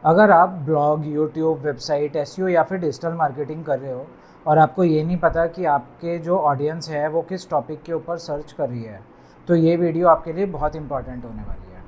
अगर आप blog, YouTube, website, SEO या फिर डिजिटल मार्केटिंग कर रहे हो और आपको ये नहीं पता कि आपके जो ऑडियंस है वो किस टॉपिक के ऊपर सर्च कर रही है, तो ये वीडियो आपके लिए बहुत इंपॉर्टेंट होने वाली है।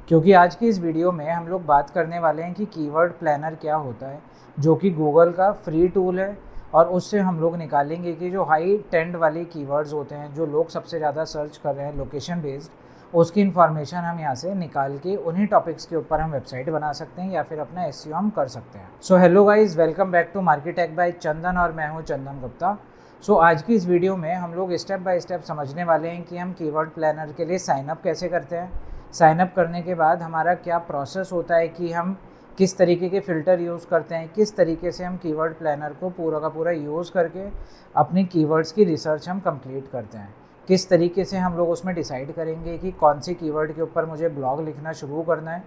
क्योंकि आज की इस वीडियो में हम लोग बात करने वाले हैं कि कीवर्ड प्लानर क्या होता है, जो कि गूगल का फ्री टूल है। और उससे हम लोग निकालेंगे कि जो हाई ट्रेंड वाले कीवर्ड्स होते हैं, जो लोग सबसे ज़्यादा सर्च कर रहे हैं लोकेशन बेस्ड, उसकी इन्फॉर्मेशन हम यहाँ से निकाल के उन्हीं टॉपिक्स के ऊपर हम वेबसाइट बना सकते हैं या फिर अपना एसईओ हम कर सकते हैं। So hello guys, welcome back to Marketech by Chandan और मैं हूँ चंदन गुप्ता। सो आज की इस वीडियो में हम लोग स्टेप बाय स्टेप समझने वाले हैं कि हम कीवर्ड प्लानर के लिए साइनअप कैसे करते हैं। साइनअप करने के बाद हमारा क्या प्रोसेस होता है कि हम किस तरीके के फ़िल्टर यूज़ करते हैं, किस तरीके से हम कीवर्ड प्लानर को पूरा का पूरा यूज़ करके अपनी कीवर्ड्स की रिसर्च हम कंप्लीट करते हैं, किस तरीके से हम लोग उसमें डिसाइड करेंगे कि कौन सी कीवर्ड के ऊपर मुझे ब्लॉग लिखना शुरू करना है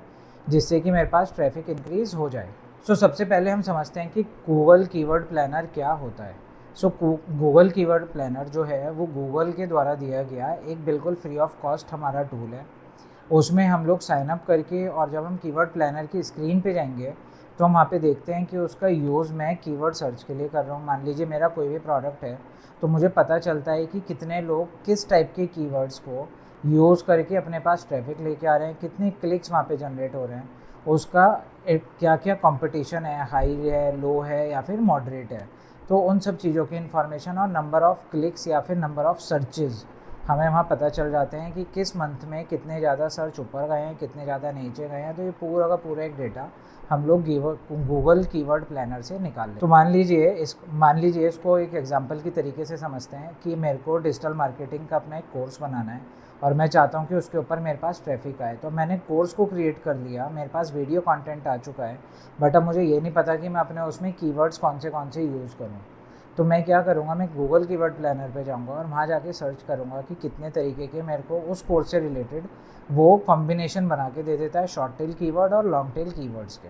जिससे कि मेरे पास ट्रैफिक इंक्रीज़ हो जाए। सो सबसे पहले हम समझते हैं कि गूगल कीवर्ड प्लानर क्या होता है। सो गूगल कीवर्ड प्लानर जो है वो गूगल के द्वारा दिया गया एक बिल्कुल फ्री ऑफ कॉस्ट हमारा टूल है। उसमें हम लोग साइन अप करके और जब हम कीवर्ड प्लानर की स्क्रीन पे जाएंगे तो हम वहाँ पे देखते हैं कि उसका यूज़ मैं कीवर्ड सर्च के लिए कर रहा हूँ। मान लीजिए मेरा कोई भी प्रोडक्ट है तो मुझे पता चलता है कि कितने लोग किस टाइप के कीवर्ड्स को यूज़ करके अपने पास ट्रैफिक लेके आ रहे हैं, कितने क्लिक्स वहाँ पे जनरेट हो रहे हैं, उसका क्या क्या कंपटीशन है, हाई है, लो है या फिर मॉडरेट है। तो उन सब चीज़ों की इन्फॉर्मेशन और नंबर ऑफ़ क्लिक्स या फिर नंबर ऑफ़ सर्चेज़ हमें वहाँ पता चल जाते हैं कि किस मंथ में कितने ज़्यादा सर्च ऊपर गए हैं, कितने ज़्यादा नीचे गए हैं। तो ये पूरा का पूरा एक डेटा हम लोग गूगल कीवर्ड प्लानर से निकाल लें। तो मान लीजिए इसको एक एग्जांपल की तरीके से समझते हैं कि मेरे को डिजिटल मार्केटिंग का अपना एक कोर्स बनाना है और मैं चाहता हूँ कि उसके ऊपर मेरे पास ट्रैफिक आए। तो मैंने कोर्स को क्रिएट कर लिया, मेरे पास वीडियो कंटेंट आ चुका है, बट अब मुझे ये नहीं पता कि मैं अपने उसमें कीवर्ड्स कौन से यूज़ करूँ। तो मैं क्या करूँगा, मैं गूगल कीवर्ड प्लानर पे जाऊँगा और वहाँ जाके सर्च करूँगा कि कितने तरीके के मेरे को उस कोर्स से रिलेटेड वो कॉम्बिनेशन बना के दे देता है, शॉर्ट टेल कीवर्ड और लॉन्ग टेल कीवर्ड्स के।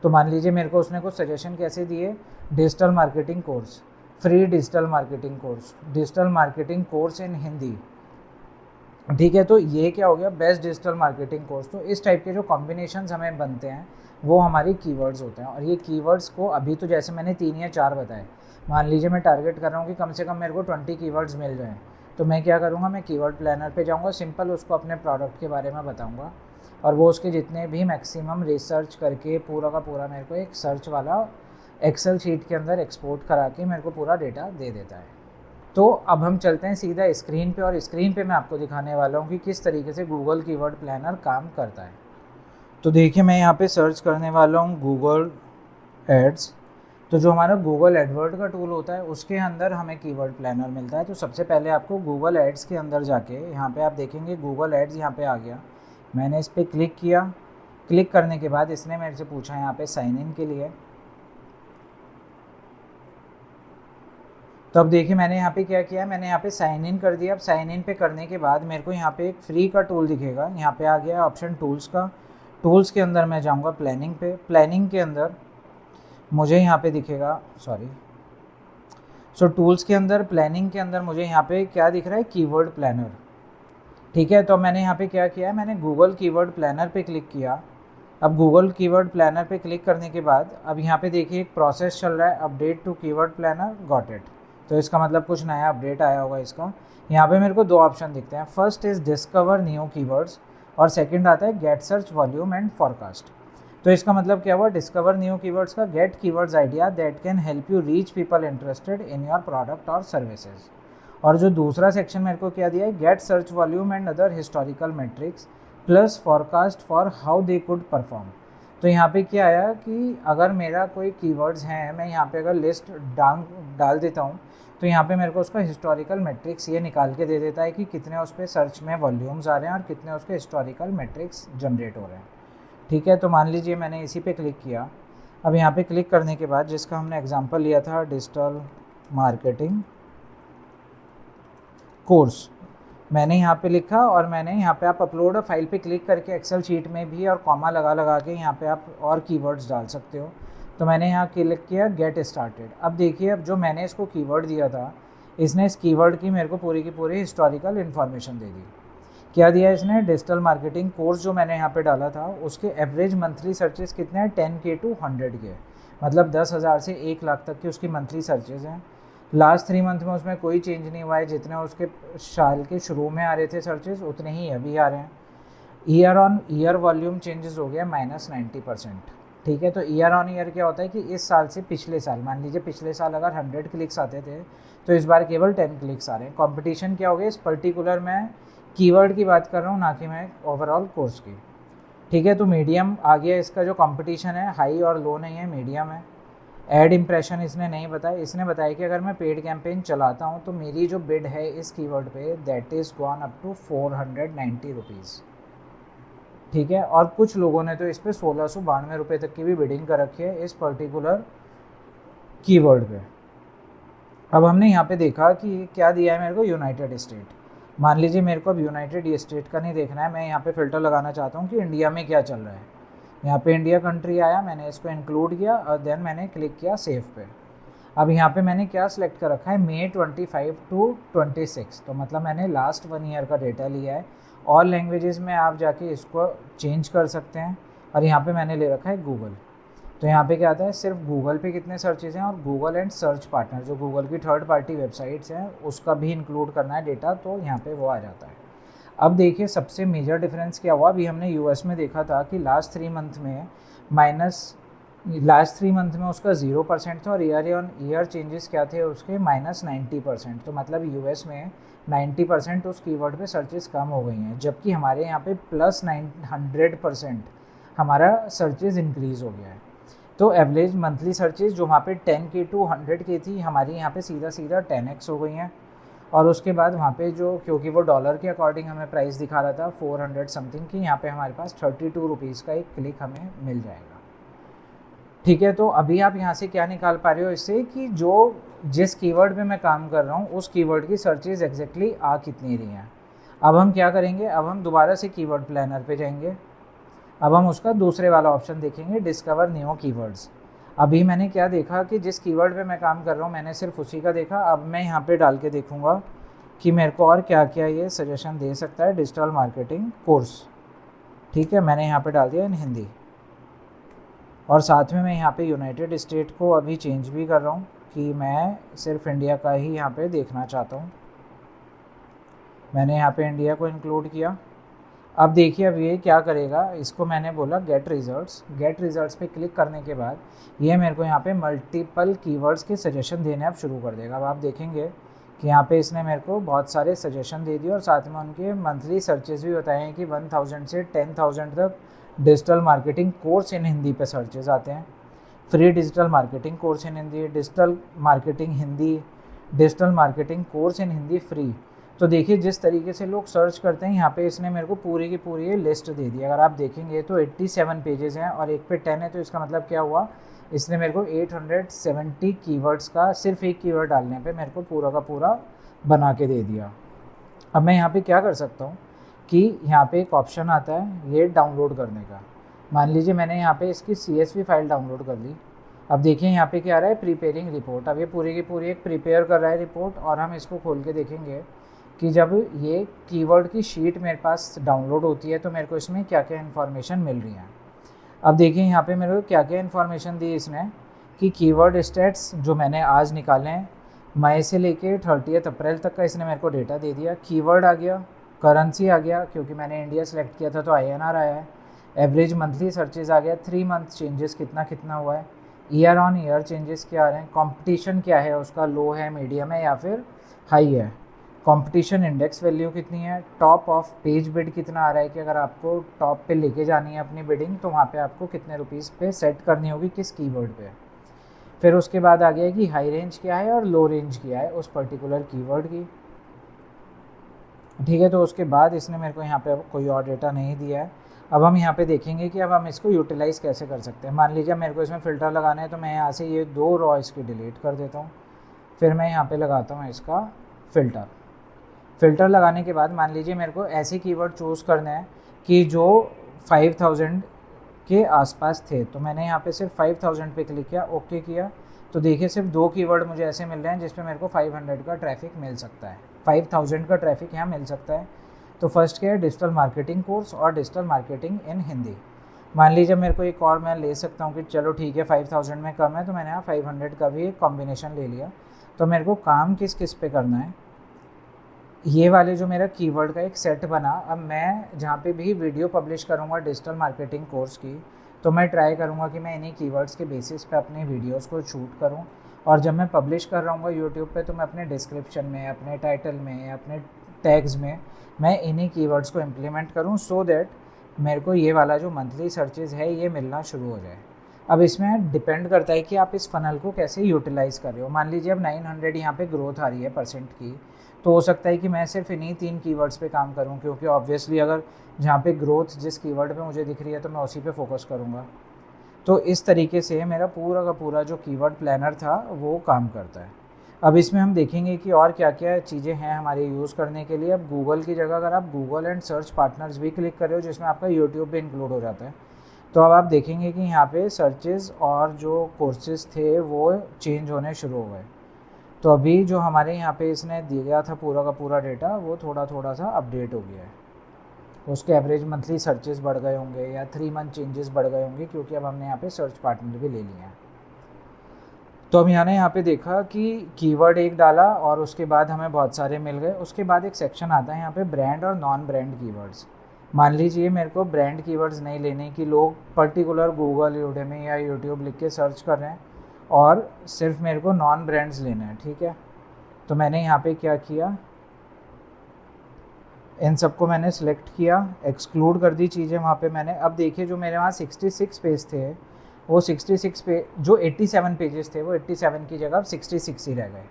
तो मान लीजिए मेरे को उसने कुछ सजेशन कैसे दिए, digital marketing course, free digital marketing course in Hindi, ठीक है। तो ये क्या हो गया, बेस्ट डिजिटल मार्केटिंग कोर्स। तो इस टाइप के जो कॉम्बिनेशंस हमें बनते हैं वो हमारी कीवर्ड्स होते हैं। और ये कीवर्ड्स को अभी तो जैसे मैंने 3 या 4 बताए, मान लीजिए मैं टारगेट कर रहा हूँ कि कम से कम मेरे को 20 कीवर्ड्स मिल जाएँ। तो मैं क्या करूँगा, मैं कीवर्ड प्लानर पे जाऊँगा, सिंपल उसको अपने प्रोडक्ट के बारे में बताऊँगा और वो उसके जितने भी मैक्सिमम रिसर्च करके पूरा का पूरा मेरे को एक सर्च वाला एक्सेल शीट के अंदर एक्सपोर्ट करा के मेरे को पूरा डेटा दे देता है। तो अब हम चलते हैं सीधा स्क्रीन पे और स्क्रीन पे मैं आपको दिखाने वाला हूँ कि किस तरीके से गूगल कीवर्ड प्लानर काम करता है। तो देखिए मैं यहाँ पे सर्च करने वाला हूँ गूगल एड्स। तो जो हमारा गूगल एडवर्ड का टूल होता है उसके अंदर हमें कीवर्ड प्लानर मिलता है। तो सबसे पहले आपको गूगल एड्स के अंदर जाके यहाँ पे आप देखेंगे गूगल एड्स यहाँ पे आ गया। मैंने इस पर क्लिक किया। क्लिक करने के बाद इसने मेरे से पूछा यहाँ पे साइन इन के लिए। तो अब देखिए मैंने यहाँ पे क्या किया, मैंने यहाँ पे साइन इन कर दिया। अब साइन इन पे करने के बाद मेरे को यहाँ पे एक फ्री का टूल दिखेगा, यहाँ पे आ गया ऑप्शन टूल्स का। टूल्स के अंदर मैं जाऊँगा प्लानिंग पे। प्लानिंग के अंदर मुझे यहाँ पे दिखेगा टूल्स के अंदर प्लानिंग के अंदर मुझे यहाँ पे क्या दिख रहा है, कीवर्ड प्लानर, ठीक है। तो मैंने यहाँ पे क्या किया है, मैंने गूगल कीवर्ड प्लानर पे क्लिक किया। अब गूगल कीवर्ड प्लानर पे क्लिक करने के बाद अब यहाँ पे देखिए एक प्रोसेस चल रहा है, update to keyword planner, got it. तो इसका मतलब कुछ नया अपडेट आया होगा इसका। यहाँ पे मेरे को 2 ऑप्शन दिखते हैं, first is discover new keywords और सेकंड आता है get search volume and forecast. तो इसका मतलब क्या हुआ, डिस्कवर न्यू कीवर्ड्स का get keywords idea that can help you reach people interested in your product और सर्विसेज। और जो दूसरा सेक्शन मेरे को क्या दिया है, get search volume and other historical metrics plus forecast for how they could perform. तो यहाँ पे क्या आया कि अगर मेरा कोई कीवर्ड्स हैं, मैं यहाँ पे अगर लिस्ट डाल देता हूँ तो यहाँ पे मेरे को उसका हिस्टोरिकल मेट्रिक्स ये निकाल के दे देता है कि कितने उस पर सर्च में वॉल्यूम्स आ रहे हैं और कितने उसके हिस्टोरिकल मेट्रिक्स जनरेट हो रहे हैं, ठीक है। तो मान लीजिए मैंने इसी पे क्लिक किया। अब यहाँ पे क्लिक करने के बाद जिसका हमने एग्जांपल लिया था डिजिटल मार्केटिंग कोर्स, मैंने यहाँ पे लिखा और मैंने यहाँ पे आप अपलोड अ फाइल पे क्लिक करके एक्सेल शीट में भी और कॉमा लगा के यहाँ पे आप और कीवर्ड्स डाल सकते हो। तो मैंने यहाँ क्लिक किया गेट स्टार्टेड। अब देखिए अब जो मैंने इसको कीवर्ड दिया था, इसने इस कीवर्ड की मेरे को पूरी की पूरी हिस्टोरिकल इन्फॉर्मेशन दे दी। क्या दिया इसने, डिजिटल मार्केटिंग कोर्स जो मैंने यहाँ पे डाला था उसके एवरेज मंथली सर्चेस कितने हैं, 10K to 100K, मतलब 10,000 से 1 लाख तक की उसकी मंथली सर्चेज हैं। लास्ट 3 मंथ में उसमें कोई चेंज नहीं हुआ है, जितने उसके साल के शुरू में आ रहे थे सर्चेज उतने ही अभी आ रहे हैं। Year on year volume changes हो गया -90%। ठीक है, तो ईयर ऑन ईयर क्या होता है कि इस साल से पिछले साल, मान लीजिए पिछले साल अगर 100 क्लिक्स आते थे तो इस बार केवल 10 क्लिक्स आ रहे हैं। कंपटीशन क्या हो गया, इस पर्टिकुलर मैं कीवर्ड की बात कर रहा हूँ, ना कि मैं ओवरऑल कोर्स की। ठीक है, तो मीडियम आ गया इसका जो कंपटीशन है, हाई और लो नहीं है, मीडियम है। एड इम्प्रेशन इसने नहीं बताया, इसने बताया कि अगर मैं पेड कैंपेन चलाता हूँ तो मेरी जो बिड है इस कीवर्ड पे that is gone up to 490 rupees. ठीक है, और कुछ लोगों ने तो इस पर 1692 रुपये तक की भी बिडिंग कर रखी है इस पर्टिकुलर कीवर्ड पे। अब हमने यहाँ पे देखा कि क्या दिया है मेरे को, यूनाइटेड स्टेट। मान लीजिए मेरे को अब यूनाइटेड स्टेट का नहीं देखना है, मैं यहाँ पे फ़िल्टर लगाना चाहता हूँ कि इंडिया में क्या चल रहा है। यहाँ पे इंडिया कंट्री आया, मैंने इसको इंक्लूड किया और देन मैंने क्लिक किया सेव पे। अब यहाँ पे मैंने क्या सिलेक्ट कर रखा है, May 25 to 26, तो मतलब मैंने लास्ट 1 ईयर का डेटा लिया है। ऑल लैंग्वेजेस में आप जाके इसको चेंज कर सकते हैं। और यहाँ पे मैंने ले रखा है गूगल, तो यहाँ पे क्या आता है, सिर्फ गूगल पे कितने सर्चेज हैं और गूगल एंड सर्च पार्टनर जो गूगल की थर्ड पार्टी वेबसाइट्स हैं उसका भी इंक्लूड करना है डेटा, तो यहाँ पे वो आ जाता है। अब देखिए सबसे मेजर डिफरेंस क्या हुआ, अभी हमने यूएस में देखा था कि लास्ट 3 मंथ में उसका 0% था और ईयर ऑन ईयर चेंजेस क्या थे उसके -90%। तो मतलब यूएस में 90% उस कीवर्ड पे सर्चेस कम हो गई हैं, जबकि हमारे यहाँ पे +100% हमारा सर्चेस इंक्रीज़ हो गया है। तो एवरेज मंथली सर्चेज जो वहाँ पे 10K to 100K थी, हमारी यहाँ पे सीधा 10x हो गई हैं। और उसके बाद वहाँ पे जो, क्योंकि वो डॉलर के अकॉर्डिंग हमें प्राइस दिखा रहा था 400 समथिंग की, यहाँ पे हमारे पास 32 रुपीज़ का एक क्लिक हमें मिल जाएगा। ठीक है, तो अभी आप यहाँ से क्या निकाल पा रहे हो इससे कि जो जिस कीवर्ड पे मैं काम कर रहा हूँ उस कीवर्ड की सर्चेज एग्जैक्टली आ कितनी रही हैं। अब हम क्या करेंगे, अब हम दोबारा से कीवर्ड प्लानर पे जाएंगे। अब हम उसका दूसरे वाला ऑप्शन देखेंगे, डिस्कवर न्यू कीवर्ड्स। अभी मैंने क्या देखा कि जिस कीवर्ड पे मैं काम कर रहा हूँ मैंने सिर्फ उसी का देखा। अब मैं यहाँ पे डाल के देखूँगा कि मेरे को और क्या क्या ये सजेशन दे सकता है डिजिटल मार्केटिंग कोर्स। ठीक है, मैंने यहाँ पे डाल दिया इन हिंदी, और साथ में मैं यहाँ पे यूनाइटेड स्टेट को अभी चेंज भी कर रहा हूँ कि मैं सिर्फ इंडिया का ही यहाँ पे देखना चाहता हूँ। मैंने यहाँ पे इंडिया को इंक्लूड किया। अब देखिए अब ये क्या करेगा, इसको मैंने बोला गेट रिजल्ट्स पे क्लिक करने के बाद ये मेरे को यहाँ पे मल्टीपल कीवर्ड्स के सजेशन देने अब शुरू कर देगा। अब आप देखेंगे कि यहाँ पे इसने मेरे को बहुत सारे सजेशन दे दिए और साथ में उनके मंथली सर्चेज भी बताए हैं कि 1000 से 10,000 तक digital marketing course in Hindi पे सर्चेज आते हैं। Free digital marketing course in Hindi, digital marketing Hindi, digital marketing course in Hindi free. तो देखिए जिस तरीके से लोग सर्च करते हैं, यहाँ पे इसने मेरे को पूरी की पूरी लिस्ट दे दी। अगर आप देखेंगे तो 87 पेजेस हैं और एक पे 10 है, तो इसका मतलब क्या हुआ, इसने मेरे को 870 कीवर्ड्स का सिर्फ एक कीवर्ड डालने पे मेरे को पूरा का पूरा बना के दे दिया। अब मैं यहाँ पे क्या कर सकता हूँ कि यहाँ पे एक ऑप्शन आता है ये डाउनलोड करने का। मान लीजिए मैंने यहाँ पे इसकी CSV फाइल डाउनलोड कर ली। अब देखिए यहाँ पे क्या आ रहा है, प्रिपेयरिंग रिपोर्ट। अब ये पूरी की पूरी एक प्रिपेयर कर रहा है रिपोर्ट, और हम इसको खोल के देखेंगे कि जब ये कीवर्ड की शीट मेरे पास डाउनलोड होती है तो मेरे को इसमें क्या क्या इन्फॉर्मेशन मिल रही है। अब देखिए यहाँ पे मेरे को क्या क्या इन्फॉर्मेशन दी इसने कि कीवर्ड स्टेट्स जो मैंने आज निकाले हैं, मई से लेके 30 अप्रैल तक का इसने मेरे को डेटा दे दिया। कीवर्ड आ गया, करेंसी आ गया क्योंकि मैंने इंडिया सेलेक्ट किया था तो INR आया है। एवरेज मंथली सर्चेज आ गया, 3 मंथ चेंजेस कितना हुआ है, ईयर ऑन ईयर चेंजेस क्या आ रहे हैं, कंपटीशन क्या है उसका, लो है, मीडियम है या फिर हाई है, कंपटीशन इंडेक्स वैल्यू कितनी है, टॉप ऑफ पेज बिड कितना आ रहा है कि अगर आपको टॉप पे लेके जानी है अपनी बिडिंग तो वहाँ पे आपको कितने रुपीज़ पे सेट करनी होगी किस कीवर्ड पे। फिर उसके बाद आ गया कि हाई रेंज क्या है और लो रेंज क्या है उस पर्टिकुलर कीवर्ड की। ठीक है, तो उसके बाद इसने मेरे को यहाँ पे कोई और डेटा नहीं दिया है। अब हम यहाँ पे देखेंगे कि अब हम इसको यूटिलाइज़ कैसे कर सकते हैं। मान लीजिए मेरे को इसमें फ़िल्टर लगाना है तो मैं यहाँ से ये 2 रॉ इसकी डिलीट कर देता हूँ। फिर मैं यहाँ पे लगाता हूँ इसका फ़िल्टर लगाने के बाद मान लीजिए मेरे को ऐसे कीवर्ड चूज़ करना है कि जो 5000 के आसपास थे, तो मैंने यहाँ पे सिर्फ 5000 पे क्लिक किया, ओके किया। तो देखिए सिर्फ 2 कीवर्ड मुझे ऐसे मिल रहे हैं जिस पे मेरे को 500 का ट्रैफिक मिल सकता है, 5000 का ट्रैफिक यहाँ मिल सकता है। तो फर्स्ट क्या है, डिजिटल मार्केटिंग कोर्स और डिजिटल मार्केटिंग इन हिंदी। मान लीजिए मेरे को एक और मैं ले सकता हूँ कि चलो ठीक है 5000 में कम है, तो मैंने यहाँ 500 का भी एक कॉम्बिनेशन ले लिया। तो मेरे को काम किस किस पे करना है, ये वाले जो मेरा कीवर्ड का एक सेट बना। अब मैं जहाँ पे भी वीडियो पब्लिश करूँगा डिजिटल मार्केटिंग कोर्स की, तो मैं ट्राई करूँगा कि मैं इन्हीं कीवर्ड्स के बेसिस पे अपने वीडियोस को शूट करूँ। और जब मैं पब्लिश कर रहा हूँ यूट्यूब पे, तो मैं अपने डिस्क्रिप्शन में, अपने टाइटल में, अपने टैग्स में मैं इन्हीं कीवर्ड्स को इम्प्लीमेंट करूँ, सो दैट मेरे को ये वाला जो मंथली सर्चेज़ है ये मिलना शुरू हो जाए। अब इसमें डिपेंड करता है कि आप इस फ़नल को कैसे यूटिलाइज़ कर रहे हो। मान लीजिए अब 900 यहाँ पे ग्रोथ आ रही है परसेंट की, तो हो सकता है कि मैं सिर्फ इन्हीं 3 कीवर्ड्स पे काम करूं, क्योंकि ऑब्वियसली अगर जहाँ पे ग्रोथ जिस कीवर्ड पे मुझे दिख रही है तो मैं उसी पे फोकस करूँगा। तो इस तरीके से मेरा पूरा का पूरा जो कीवर्ड प्लानर था वो काम करता है। अब इसमें हम देखेंगे कि और क्या क्या चीज़ें हैं हमारे यूज़ करने के लिए। अब गूगल की जगह अगर आप गूगल एंड सर्च पार्टनर्स भी क्लिक कर रहे हो, जिसमें आपका यूट्यूब भी इंक्लूड हो जाता है, तो अब आप देखेंगे कि यहाँ पे सर्चेज़ और जो कोर्सेज़ थे वो चेंज होने शुरू हो गए। तो अभी जो हमारे यहाँ पे इसने दिया था पूरा का पूरा डेटा, वो थोड़ा थोड़ा सा अपडेट हो गया है। उसके एवरेज मंथली सर्चेस बढ़ गए होंगे या 3 मंथ चेंजेस बढ़ गए होंगे, क्योंकि अब हमने यहाँ पे सर्च पार्टनर भी ले लिया है। तो हम यहाँ पे देखा कि कीवर्ड एक डाला और उसके बाद हमें बहुत सारे मिल गए। उसके बाद एक सेक्शन आता है यहाँ पे ब्रांड और नॉन ब्रांड कीवर्ड्स। मान लीजिए मेरे को ब्रांड कीवर्ड्स नहीं लेने, कि लोग पर्टिकुलर गूगल, यूडेमी या यूट्यूब लिख के सर्च कर रहे हैं और सिर्फ मेरे को नॉन ब्रांड्स लेना है, ठीक है। तो मैंने यहाँ पे क्या किया, इन सबको मैंने सिलेक्ट किया, एक्सक्लूड कर दी चीज़ें वहाँ पे मैंने। अब देखिए जो मेरे वहाँ 66 पेज थे, वो 66 पे जो 87 पेजेस थे वो 87 की जगह अब 66 ही रह गए।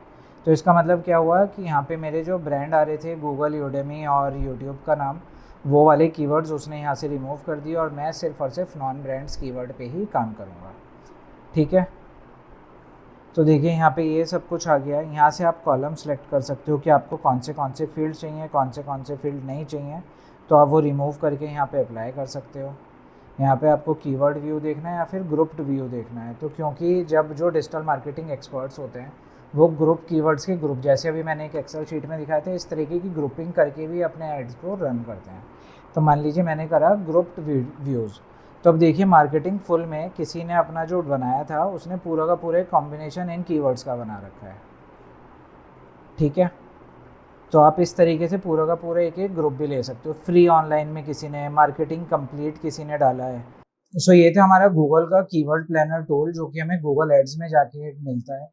तो इसका मतलब क्या हुआ कि यहाँ पे मेरे जो ब्रांड आ रहे थे गूगल, यूडेमी और यूट्यूब का नाम, वो वाले कीवर्ड्स उसने यहाँ से रिमूव कर दिए और मैं सिर्फ और सिर्फ नॉन ब्रांड्स कीवर्ड पे ही काम करूँगा, ठीक है। तो देखिए यहाँ पे ये सब कुछ आ गया है। यहाँ से आप कॉलम सेलेक्ट कर सकते हो कि आपको कौन से फील्ड चाहिए, कौन से फील्ड नहीं चाहिए, तो आप वो रिमूव करके यहाँ पे अप्लाई कर सकते हो। यहाँ पे आपको कीवर्ड व्यू देखना है या फिर ग्रुप्ड व्यू देखना है। तो क्योंकि जब जो डिजिटल मार्केटिंग एक्सपर्ट्स होते हैं वो ग्रुप कीवर्ड्स के ग्रुप, जैसे अभी मैंने एक एक्सेल शीट में दिखाए थे, इस तरीके की ग्रुपिंग करके भी अपने एड्स को रन करते हैं। तो मान लीजिए मैंने करा ग्रुप्ड व्यूज़, तो अब देखिए मार्केटिंग फुल में किसी ने अपना जो बनाया था उसने पूरा का पूरा एक कॉम्बिनेशन इन कीवर्ड्स का बना रखा है, ठीक है। तो आप इस तरीके से पूरा का पूरा एक एक ग्रुप भी ले सकते हो। फ्री ऑनलाइन में किसी ने, मार्केटिंग कंप्लीट किसी ने डाला है। सो ये था हमारा गूगल का कीवर्ड प्लानर टूल, जो कि हमें गूगल एड्स में जाके मिलता है।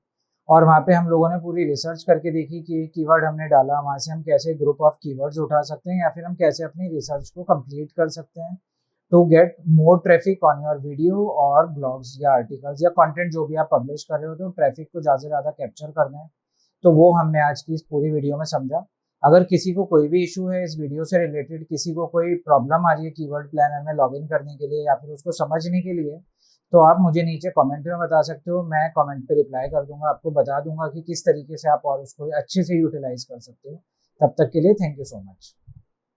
और वहाँ पे हम लोगों ने पूरी रिसर्च करके देखी कि कीवर्ड हमने डाला, वहाँ से हम कैसे ग्रुप ऑफ कीवर्ड्स उठा सकते हैं या फिर हम कैसे अपनी रिसर्च को कंप्लीट कर सकते हैं to get more traffic on your video और ब्लॉग्स या आर्टिकल्स या कंटेंट जो भी आप पब्लिश कर रहे हो, तो ट्रैफिक को ज़्यादा से ज़्यादा कैप्चर करना है। तो वो हमने आज की इस पूरी वीडियो में समझा। अगर किसी को कोई भी इशू है इस वीडियो से रिलेटेड, किसी को कोई प्रॉब्लम आ रही है कीवर्ड प्लानर में लॉगिन करने के लिए या फिर उसको समझने के लिए, तो आप मुझे नीचे कमेंट में बता सकते हो। मैं कमेंट पे रिप्लाई कर दूंगा, आपको बता दूंगा कि किस तरीके से आप और उसको अच्छे से यूटिलाइज कर सकते हो। तब तक के लिए थैंक यू सो मच।